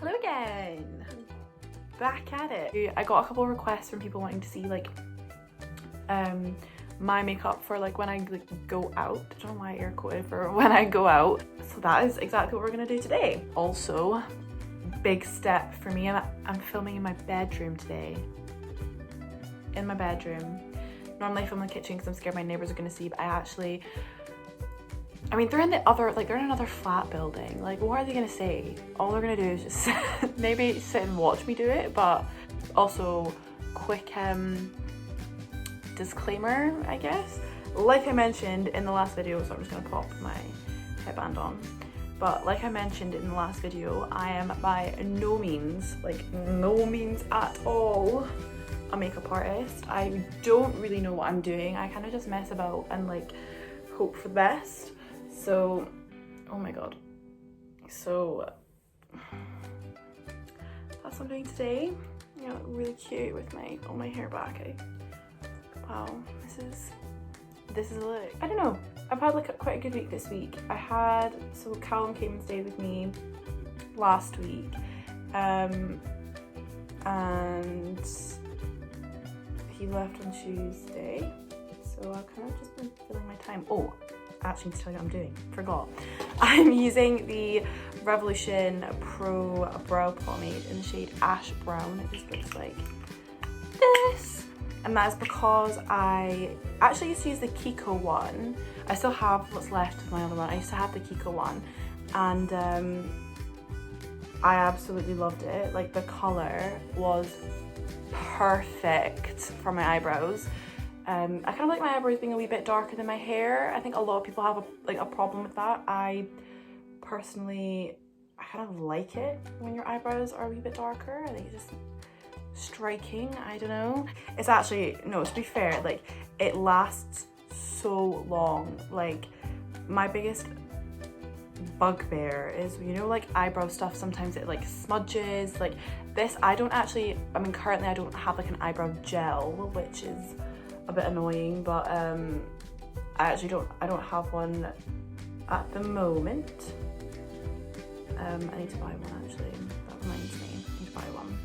Hello again! Back at it. I got a couple of requests from people wanting to see like my makeup for like when I like go out. I don't know why I air quoted for when I go out. So that is exactly what we're gonna do today. Also, big step for me, I'm filming in my bedroom today. In my bedroom. Normally I film in the kitchen because I'm scared my neighbors are gonna see, but I mean, they're in another flat building. Like, what are they gonna say? All they're gonna do is just maybe sit and watch me do it, but also quick disclaimer, I guess. Like I mentioned in the last video, so I'm just gonna pop my headband on. But like I mentioned in the last video, I am by no means at all a makeup artist. I don't really know what I'm doing. I kind of just mess about and like hope for the best. So, oh my god. So, that's what I'm doing today. You know, really cute with all my hair back. Wow, this is a look. I don't know. I've had like quite a good week this week. So Callum came and stayed with me last week. And he left on Tuesday. So I've kind of just been filling my time. Oh, actually, to tell you what I'm doing, forgot. I'm using the Revolution Pro Brow Pomade in the shade Ash Brown. It just looks like this. And that's because I actually used to use the Kiko one. I still have what's left of my other one. I used to have the Kiko one. And I absolutely loved it. Like, the color was perfect for my eyebrows. I kind of like my eyebrows being a wee bit darker than my hair. I think a lot of people have a problem with that. I personally, I kind of like it when your eyebrows are a wee bit darker. I think it's just striking. I don't know. It's actually, no, to be fair, like, it lasts so long. Like, my biggest bugbear is, you know, like eyebrow stuff, sometimes it like smudges. Like this, currently I don't have like an eyebrow gel, which is a bit annoying, but I don't have one at the moment. I need to buy one actually, that reminds me, I need to buy one.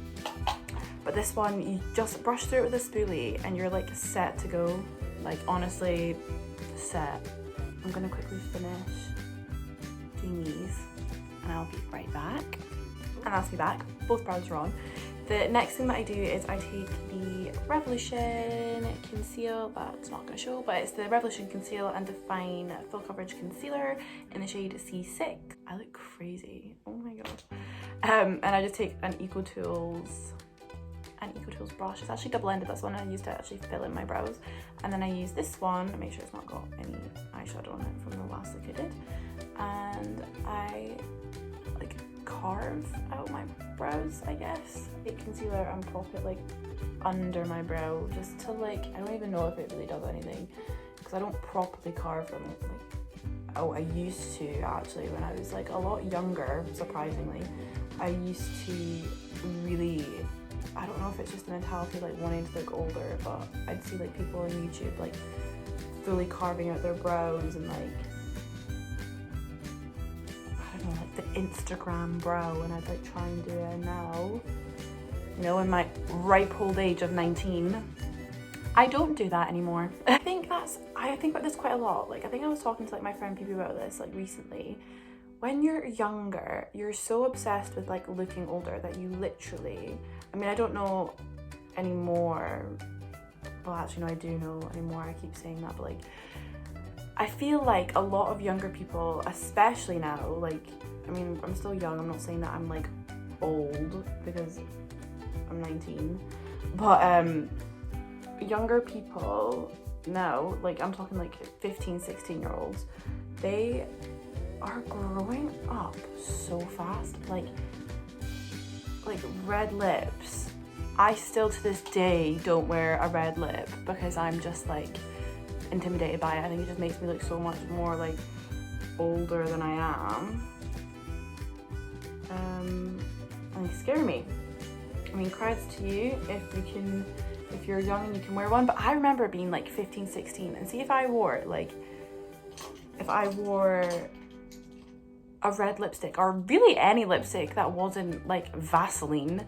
But this one, you just brush through it with a spoolie and you're like set to go, like honestly set. I'm gonna quickly finish doing these and I'll be right back. And that's me back, both brows are on. The next thing that I do is I take the Revolution Conceal, that's not going to show, but it's the Revolution Conceal and Define Full Coverage Concealer in the shade C6. I look crazy, oh my god. And I just take an EcoTools brush. It's actually double-ended, that's the one I used to actually fill in my brows. And then I use this one to make sure it's not got any eyeshadow on it from the last look I did. And I like carve out my brows, I guess. Take concealer and pop it like under my brow just to like, I don't even know if it really does anything because I don't properly carve them. Like, oh, I used to actually when I was like a lot younger, surprisingly. I used to really, I don't know if it's just the mentality like wanting to look older, but I'd see like people on YouTube like fully carving out their brows and like, like the Instagram brow, and I'd like try and do it now, you know, in my ripe old age of 19. I don't do that anymore. I think about this quite a lot. Like, I think I was talking to like my friend Phoebe about this like recently. When you're younger, you're so obsessed with like looking older that you literally, I mean, I don't know anymore, well actually no, I do know anymore, I keep saying that, but like I feel like a lot of younger people, especially now, like, I mean, I'm still young, I'm not saying that I'm like old because I'm 19, but younger people now, like I'm talking like 15, 16-year-olds, they are growing up so fast, like red lips. I still to this day don't wear a red lip because I'm just like intimidated by it. I think it just makes me look so much more like older than I am. And they scare me. I mean, credits to you if you're young and you can wear one, but I remember being like 15, 16 and see if I wore a red lipstick, or really any lipstick that wasn't like Vaseline,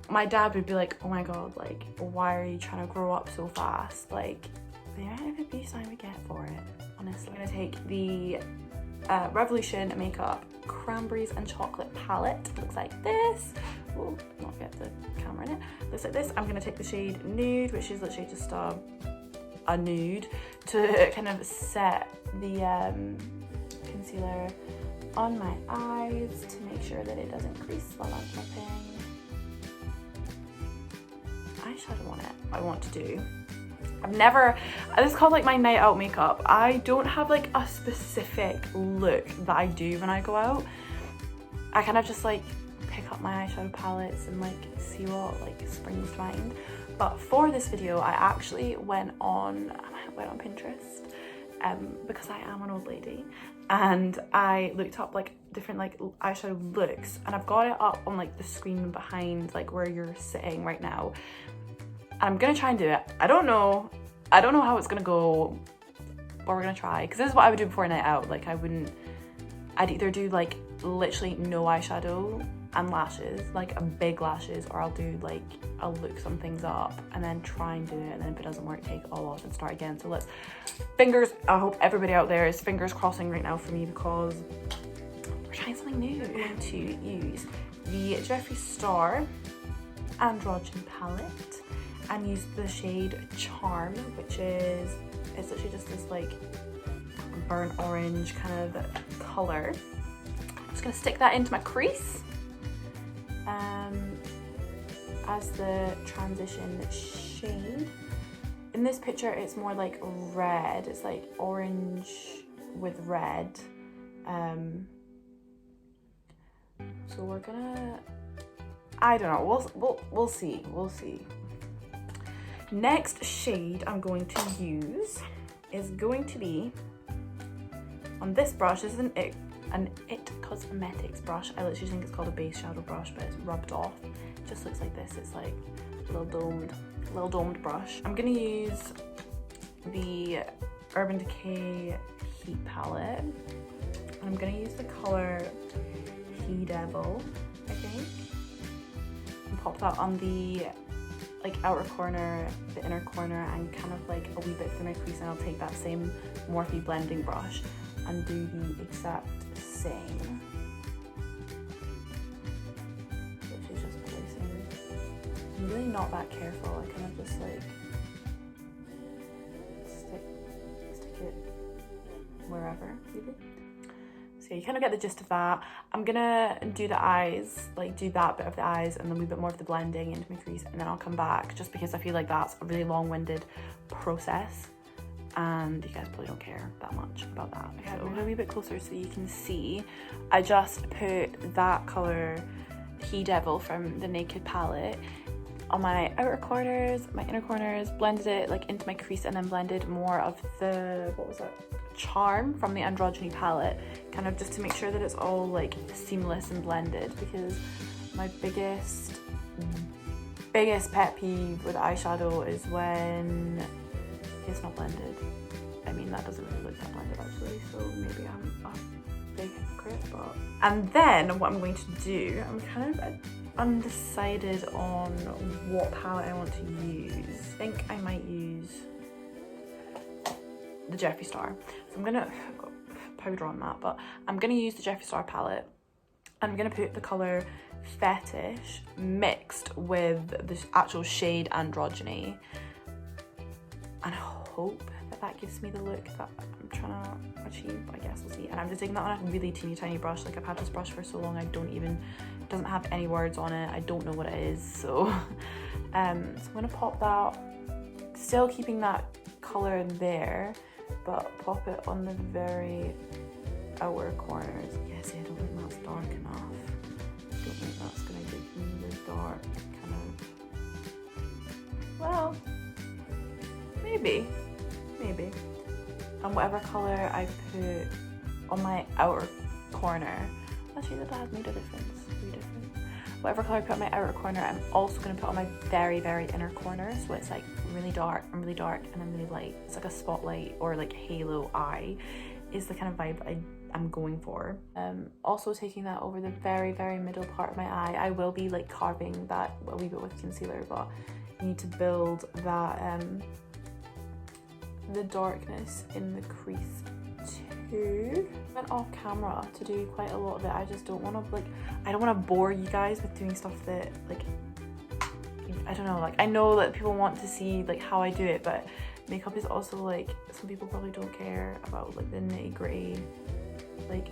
my dad would be like, oh my god, like, why are you trying to grow up so fast? Like, the amount of abuse I would get for it, honestly. I'm gonna take the Revolution Makeup Cranberries and Chocolate palette. Looks like this. Oh, not get the camera in it. Looks like this. I'm gonna take the shade Nude, which is literally just a nude, to kind of set the concealer on my eyes to make sure that it doesn't crease while I'm prepping. Eyeshadow on it, I want to do. This is called like my night out makeup. I don't have like a specific look that I do when I go out. I kind of just like pick up my eyeshadow palettes and like see what like springs to mind. But for this video, I actually went on Pinterest because I am an old lady, and I looked up like different like eyeshadow looks, and I've got it up on like the screen behind like where you're sitting right now. And I'm gonna try and do it. I don't know how it's gonna go, but we're gonna try, because this is what I would do before a night out. Like I'd either do like literally no eyeshadow and lashes, like a big lashes, or I'll look some things up and then try and do it, and then if it doesn't work, take it all off and start again. So I hope everybody out there is fingers crossing right now for me, because we're trying something new. I'm going to use the Jeffree Star Androgyny palette and use the shade Charm, which is, it's literally just this like burnt orange kind of color. I'm just gonna stick that into my crease as the transition shade. In this picture, it's more like red. It's like orange with red. So we're gonna, I don't know, we'll see. Next shade I'm going to use is going to be on this brush. This is an It Cosmetics brush. I literally think it's called a base shadow brush, but it's rubbed off. It just looks like this. It's like a little domed brush. I'm gonna use the Urban Decay Heat palette. I'm gonna use the color He Devil, I think, and pop that on the like outer corner, the inner corner, and kind of like a wee bit through my crease, and I'll take that same Morphe blending brush and do the exact same. Which is just placing. I'm really not that careful. I kind of just like stick it wherever, really. So you kind of get the gist of that. I'm gonna do the eyes, like do that bit of the eyes and then a wee bit more of the blending into my crease, and then I'll come back, just because I feel like that's a really long-winded process and you guys probably don't care that much about that. Okay, so a wee bit closer so you can see. I just put that colour He Devil from the Naked palette on my outer corners, my inner corners, blended it like into my crease, and then blended more of the, what was it? Charm from the Androgyny palette, kind of just to make sure that it's all like seamless and blended, because my biggest pet peeve with eyeshadow is when it's not blended. I mean, that doesn't really look that blended actually, so maybe I'm a big hypocrite, but... And then what I'm going to do, I'm kind of undecided on what palette I want to use. I think I might use the Jeffree Star. So I'm gonna powder on that, but I'm gonna use the Jeffree Star palette. I'm gonna put the color Fetish mixed with the actual shade Androgyny, and I hope that gives me the look that I'm trying to achieve. I guess we'll see. And I'm just taking that on a really teeny tiny brush. Like, I've had this brush for so long, it doesn't have any words on it. I don't know what it is, so so I'm gonna pop that, still keeping that color there, but pop it on the very outer corners. Yes, I don't think that's dark enough. I don't think that's gonna give me the dark kind of, well, maybe. And whatever color I put on my outer corner, actually that has made a difference, whatever color I put on my outer corner, I'm also going to put on my very, very inner corner, so it's like really dark and really dark and then really light. It's like a spotlight or like halo eye is the kind of vibe I I'm going for. Also taking that over the very, very middle part of my eye. I will be like carving that a wee bit with concealer, but you need to build that the darkness in the crease too. I went off camera to do quite a lot of it. I just don't want to like, I don't want to bore you guys with doing stuff that like, I don't know, like I know that people want to see like how I do it, but makeup is also like, some people probably don't care about like the nitty-gritty like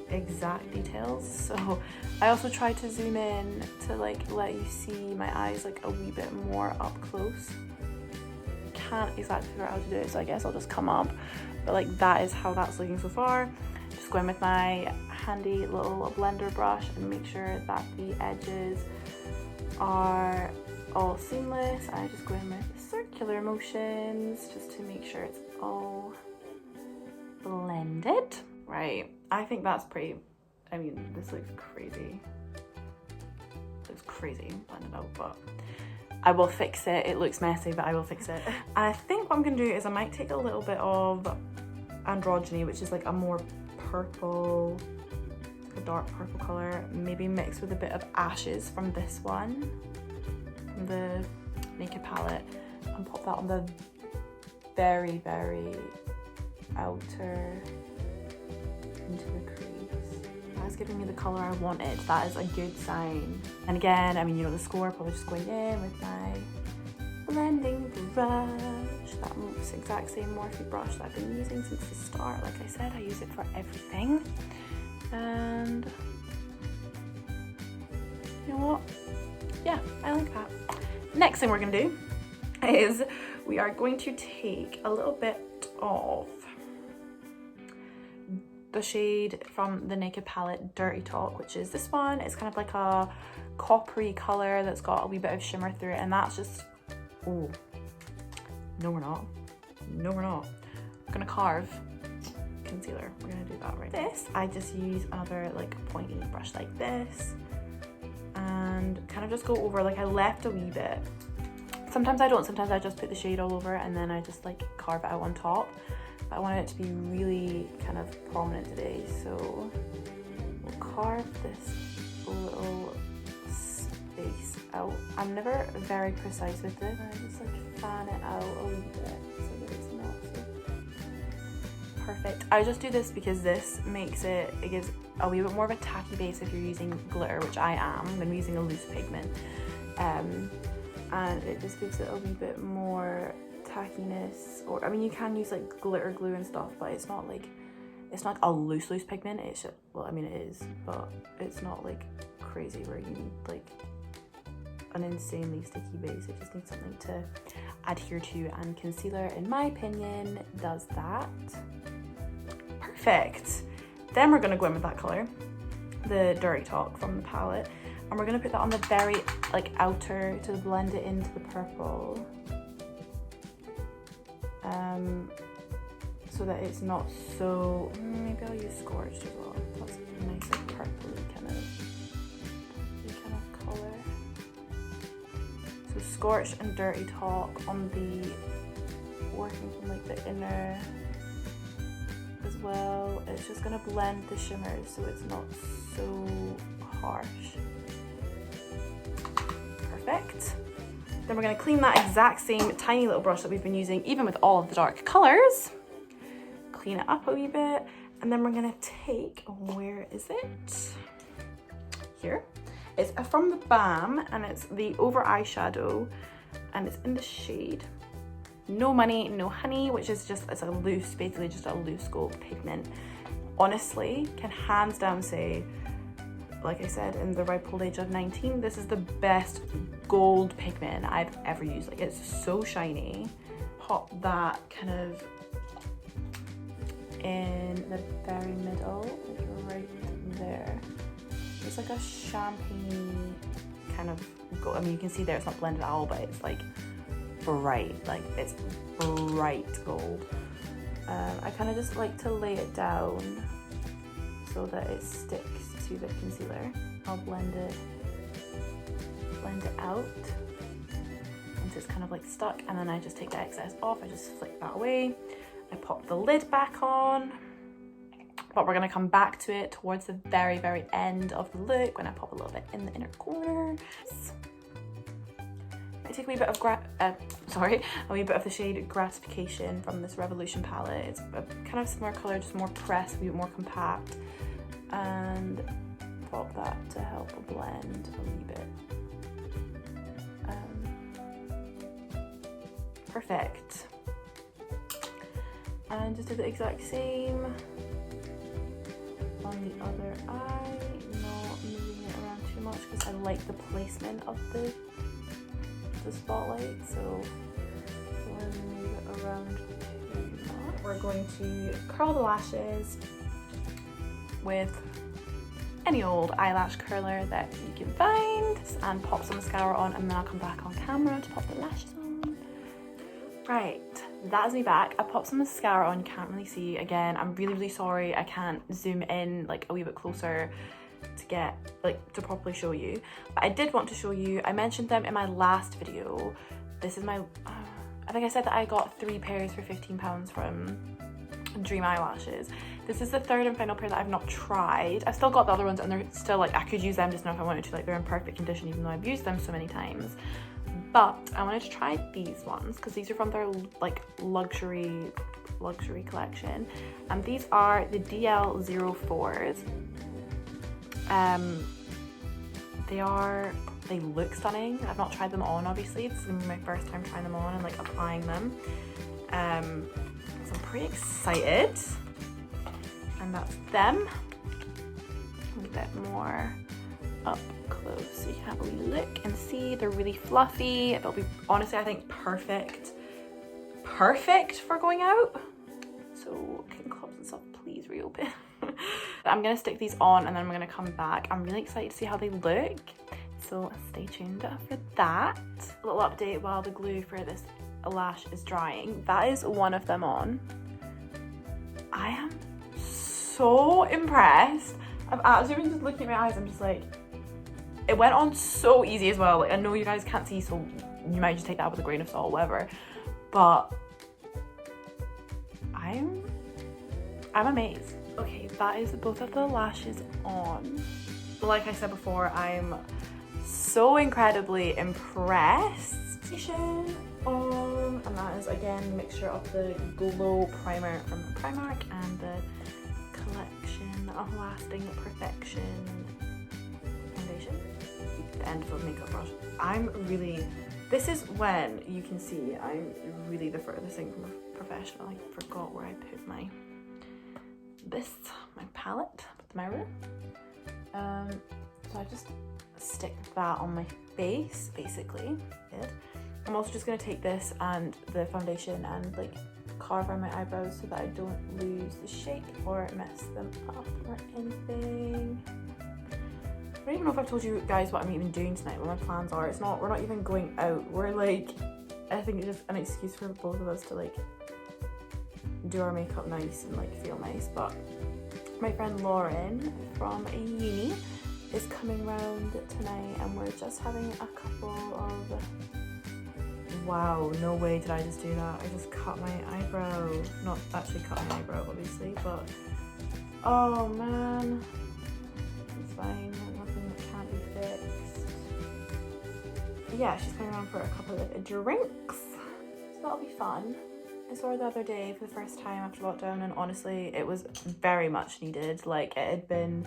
exact details. So I also try to zoom in to like let you see my eyes like a wee bit more up close. Can't exactly figure out how to do it, so I guess I'll just come up, but like that is how that's looking so far. Just going with my handy little blender brush and make sure that the edges are all seamless. I just go in with circular motions just to make sure it's all blended. Right, I think that's pretty, I mean, this looks crazy. Looks crazy blended out, but I will fix it. It looks messy, but I will fix it. And I think what I'm gonna do is I might take a little bit of Androgyny, which is like a more purple, a dark purple color, maybe mixed with a bit of Ashes from this one, from the Naked palette, and pop that on the very, very outer into the crease. That is giving me the color I wanted. That is a good sign. And again, I mean, you know the score, probably just going in with my blending brush, that exact same Morphe brush that I've been using since the start. Like I said, I use it for everything. And you know what? Yeah, I like that. Next thing we're gonna do is we are going to take a little bit of the shade from the Naked palette, Dirty Talk, which is this one. It's kind of like a coppery color that's got a wee bit of shimmer through it, and that's just, oh, no we're not. No we're not. We're gonna carve concealer. We're gonna do that right now. This, I just use another like pointy brush like this and kind of just go over, like I left a wee bit. Sometimes I don't, sometimes I just put the shade all over and then I just like carve it out on top. But I want it to be really kind of prominent today, so we'll carve this little space out. I'm never very precise with it. I just like fan it out a little bit so that it's not so perfect. I just do this because this makes it, it gives a wee bit more of a tacky base if you're using glitter, which I am. I'm using a loose pigment. And it just gives it a wee bit more tackiness, or I mean you can use like glitter glue and stuff, but it's not like, it's not a loose pigment. It's just, well, I mean it is, but it's not like crazy where you need like an insanely sticky base. It just needs something to adhere to, and concealer, in my opinion, does that. Perfect. Then we're gonna go in with that color, the Dirty Talk from the palette, and we're gonna put that on the very like outer to blend it into the purple. So that it's not so, maybe I'll use Scorched as well. That's a nice like purpley kind of color. So Scorched and Dirty Talk on the, working from like the inner as well. It's just gonna blend the shimmers so it's not so harsh. Perfect. Then we're going to clean that exact same tiny little brush that we've been using, even with all of the dark colors. Clean it up a wee bit. And then we're going to take, where is it? Here. It's from the BAM, and it's the Over Eyeshadow, and it's in the shade No Money, No Honey, which is just, it's a loose, basically just a loose gold pigment. Honestly, can hands down say, like I said, in the ripe old age of 19, this is the best gold pigment I've ever used. Like, it's so shiny. Pop that kind of in the very middle, like right there. It's like a champagne kind of gold. I mean, you can see there it's not blended at all, but it's like bright, like it's bright gold. I kind of just like to lay it down so that it sticks to the concealer. I'll blend it out once it's kind of like stuck, and then I just take the excess off. I just flick that away. I pop the lid back on, but we're gonna come back to it towards the very, very end of the look when I pop a little bit in the inner corner. I take a wee bit of a wee bit of the shade Gratification from this Revolution palette. It's a kind of similar color, just more pressed, a wee bit more compact, and pop that to help blend a wee bit. Perfect. And just do the exact same on the other eye, not moving it around too much because I like the placement of the spotlight, so we'll move it around too much. We're going to curl the lashes with any old eyelash curler that you can find and pop some mascara on, and then I'll come back on camera to pop the lashes on. Right, that is me back. I popped some mascara on, you can't really see. Again, I'm really, really sorry I can't zoom in like a wee bit closer to get, like, to properly show you. But I did want to show you, I mentioned them in my last video. This is my, I think I said that I got 3 pairs for £15 from Dream Eyelashes. This is the third and final pair that I've not tried. I've still got the other ones and they're still like, I could use them just now if I wanted to, like they're in perfect condition even though I've used them so many times. But I wanted to try these ones because these are from their like luxury collection. And these are the DL04s. They look stunning. I've not tried them on obviously. This is gonna be my first time trying them on and like applying them. So I'm pretty excited. And that's them. A little bit more up close so you can have a wee look and see. They're really fluffy. They'll be, honestly, I think perfect for going out. So kitten clubs and stuff, please reopen. I'm gonna stick these on and then I'm gonna come back. I'm really excited to see how they look. So stay tuned for that. A little update while the glue for this lash is drying. That is one of them on. I am so impressed. I've actually been just looking at my eyes, I'm just like, it went on so easy as well. Like, I know you guys can't see, so you might just take that with a grain of salt, whatever. But I'm amazed. Okay, that is both of the lashes on. Like I said before, I'm so incredibly impressed. And that is again a mixture of the Glow Primer from Primark and the Collection of Lasting Perfection foundation. The end of a makeup brush. This is when you can see I'm really the furthest thing from a professional. I forgot where I put my palette, put the mirror. So I just stick that on my face, basically. Good. I'm also just gonna take this and the foundation and like carve around my eyebrows so that I don't lose the shape or mess them up or anything. I don't even know if I've told you guys what I'm even doing tonight, what my plans are. We're not even going out. We're like, I think it's just an excuse for both of us to like do our makeup nice and like feel nice. But my friend Lauren from uni is coming round tonight and we're just having a couple of, wow, no way did I just do that. I just cut my eyebrow. Not actually cut my eyebrow obviously, but oh man. It's fine, nothing that can't be fixed. Yeah, she's coming around for a couple of drinks. So that'll be fun. I saw her the other day for the first time after lockdown and honestly it was very much needed. Like it had been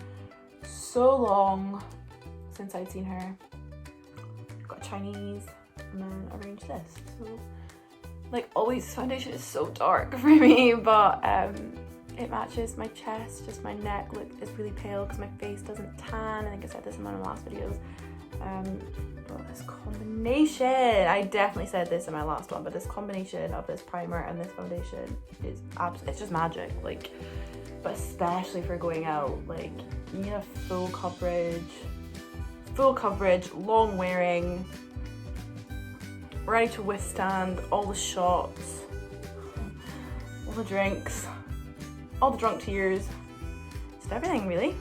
so long since I'd seen her. Got Chinese and then arranged this. So like always foundation is so dark for me, but it matches my chest, just my neck look is really pale because my face doesn't tan. I think I said this in one of my last videos. But this combination, I definitely said this in my last one, but this combination of this primer and this foundation is it's just magic. Like, but especially for going out, like you need a full coverage, long wearing, ready to withstand all the shots, all the drinks, all the drunk tears, just everything really.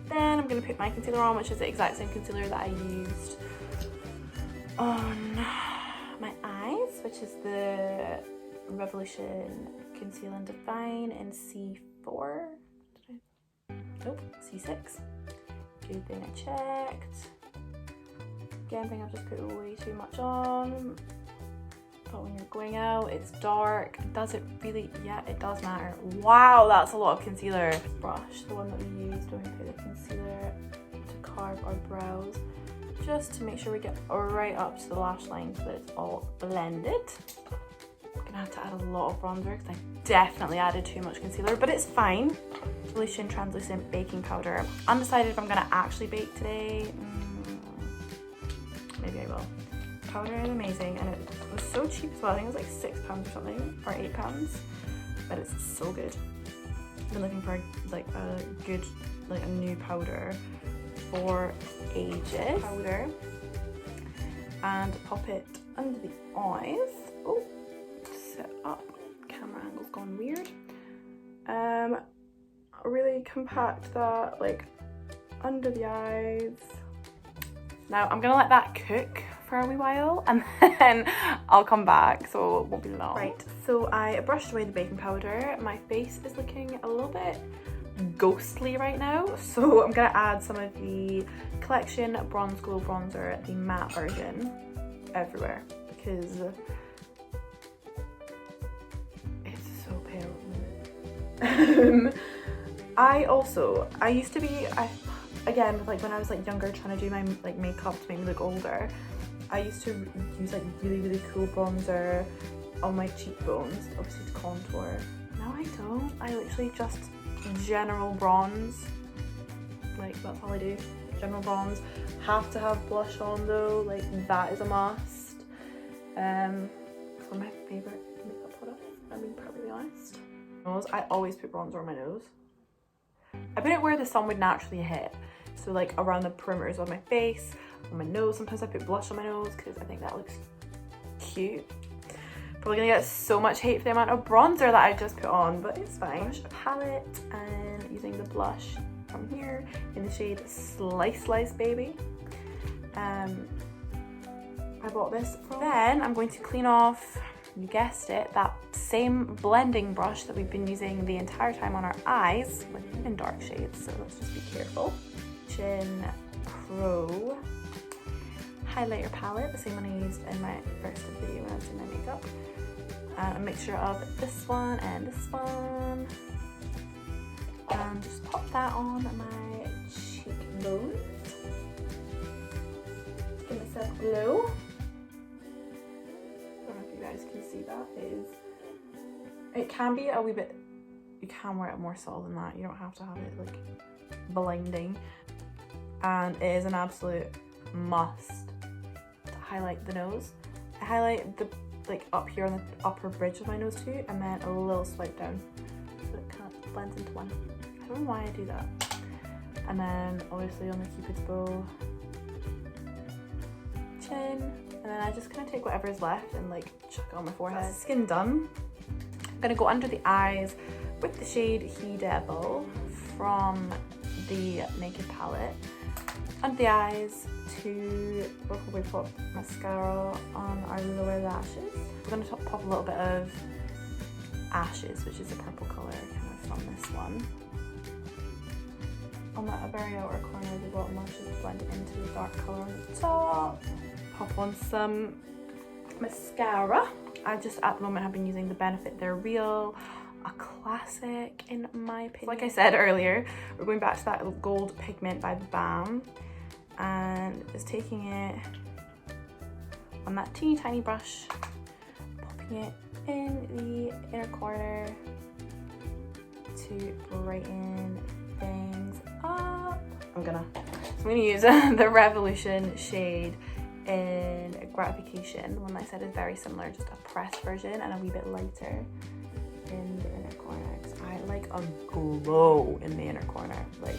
Then I'm going to put my concealer on, which is the exact same concealer that I used on my eyes, which is the Revolution Conceal and Define in C4. Nope, C6. Good thing I checked. Again, I think I've just put way too much on. But when you're going out, it's dark. Does it really? Yeah, it does matter. Wow, that's a lot of concealer. Brush, the one that we used when we put the concealer to carve our brows, just to make sure we get right up to the lash line so that it's all blended. I'm gonna have to add a lot of bronzer because I definitely added too much concealer, but it's fine. Revolution Translucent Baking Powder. I'm undecided if I'm gonna actually bake today. Maybe I will. Powder is amazing, and it was so cheap as well. I think it was like £6 or something, or £8, but it's so good. I've been looking for like a good, like a new powder for ages. Powder, and pop it under the eyes. Oh, set up. Camera angle's gone weird. Really compact that like under the eyes. Now I'm gonna let that cook for a wee while and then I'll come back, so it won't be long. Right, so I brushed away the baking powder. My face is looking a little bit ghostly right now, so I'm gonna add some of the Collection Bronze Glow Bronzer, the matte version, everywhere because it's so pale. I used to be, again, like when I was like younger, trying to do my like makeup to make me look older, I used to use like really cool bronzer on my cheekbones, obviously to contour. Now I don't. I literally just general bronze. Like that's all I do. General bronze. Have to have blush on though. Like that is a must. It's one of my favorite makeup products. I'm being perfectly honest. Nose. I always put bronzer on my nose. I put it where the sun would naturally hit. So like around the perimeters of my face, on my nose. Sometimes I put blush on my nose because I think that looks cute. Probably gonna get so much hate for the amount of bronzer that I just put on, but it's fine. Brush a palette and using the blush from here in the shade Slice Slice Baby. I bought this from. Then I'm going to clean off, you guessed it, that same blending brush that we've been using the entire time on our eyes, with even dark shades, so let's just be careful. Chin Pro highlighter palette, the same one I used in my first video when I was doing my makeup. A mixture of this one and this one. And just pop that on my cheekbones. Give myself glow. I don't know if you guys can see that. It can be a wee bit, you can wear it more subtle than that. You don't have to have it like blinding. And it is an absolute must to highlight the nose. I highlight the like up here on the upper bridge of my nose too, and then a little swipe down so it kind of blends into one. I don't know why I do that. And then obviously on the Cupid's bow, chin, and then I just kind of take whatever's left and like chuck it on my forehead. Skin done. I'm gonna go under the eyes with the shade He Devil from the Naked palette. Under the eyes to probably put mascara on our lower lashes. We're going to pop a little bit of Ashes, which is a purple colour kind of from this one. On that very outer corner of the bottom lashes to blend it into the dark colour on the top. Pop on some mascara. I just at the moment have been using the Benefit They're Real, a classic in my opinion. Like I said earlier, we're going back to that gold pigment by BAM. And just taking it on that teeny tiny brush, popping it in the inner corner to brighten things up. I'm gonna use the Revolution shade in Gratification. The one that I said is very similar, just a pressed version and a wee bit lighter in the inner corner. Because I like a glow in the inner corner, like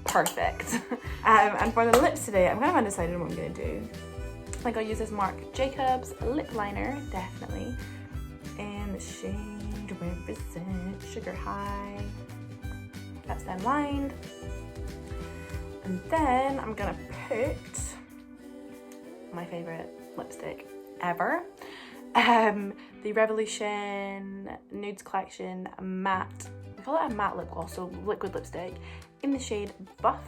perfect. And for the lips today, I'm kind of undecided what I'm gonna do. I think I'll use this Marc Jacobs lip liner, definitely, in the shade Represent Sugar High. That's then lined. And then I'm gonna put my favorite lipstick ever, the Revolution Nudes Collection Matte call it a matte lip gloss, so liquid lipstick in the shade Buff.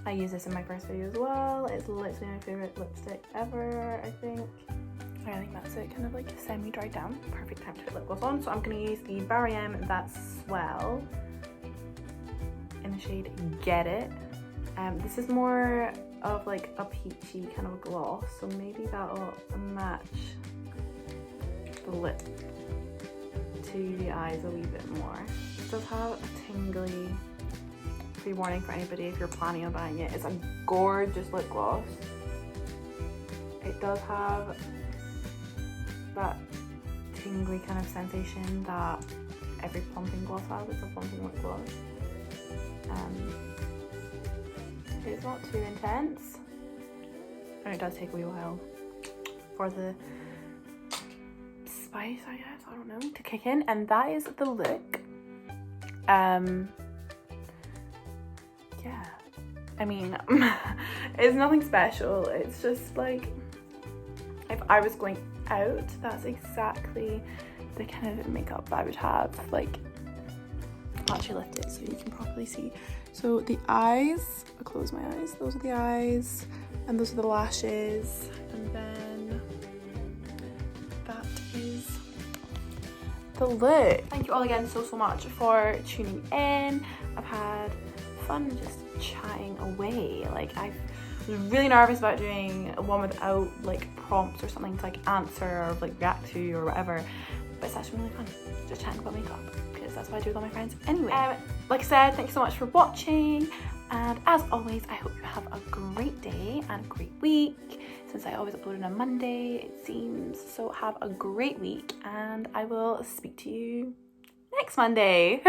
I used this in my first video as well. It's literally my favorite lipstick ever, I think. I think that's it, kind of like semi-dried down. Perfect time to put lip gloss on. So I'm going to use the Barry M That's Swell in the shade Get It. This is more of like a peachy kind of gloss, so maybe that'll match the lip to the eyes a wee bit more. It does have a tingly pre-warning for anybody if you're planning on buying it. It's a gorgeous lip gloss. It does have that tingly kind of sensation that every plumping gloss has. It's a plumping lip gloss. It's not too intense, and it does take a wee while for the spice, I guess, I don't know, to kick in. And that is the look. Yeah, I mean, it's nothing special. It's just like, if I was going out, that's exactly the kind of makeup I would have. Like, I'll actually lift it so you can properly see. So the eyes, I'll close my eyes, those are the eyes, and those are the lashes, and then that is the look. Thank you all again so much for tuning in. I've had fun just chatting away. Like, I was really nervous about doing one without like prompts or something to like answer or like react to or whatever, but it's actually really fun just chatting about makeup, because that's what I do with all my friends anyway. Like I said, thank you so much for watching, and as always, I hope you have a great day and a great week, since I always upload on a Monday, it seems. So have a great week, and I will speak to you next Monday.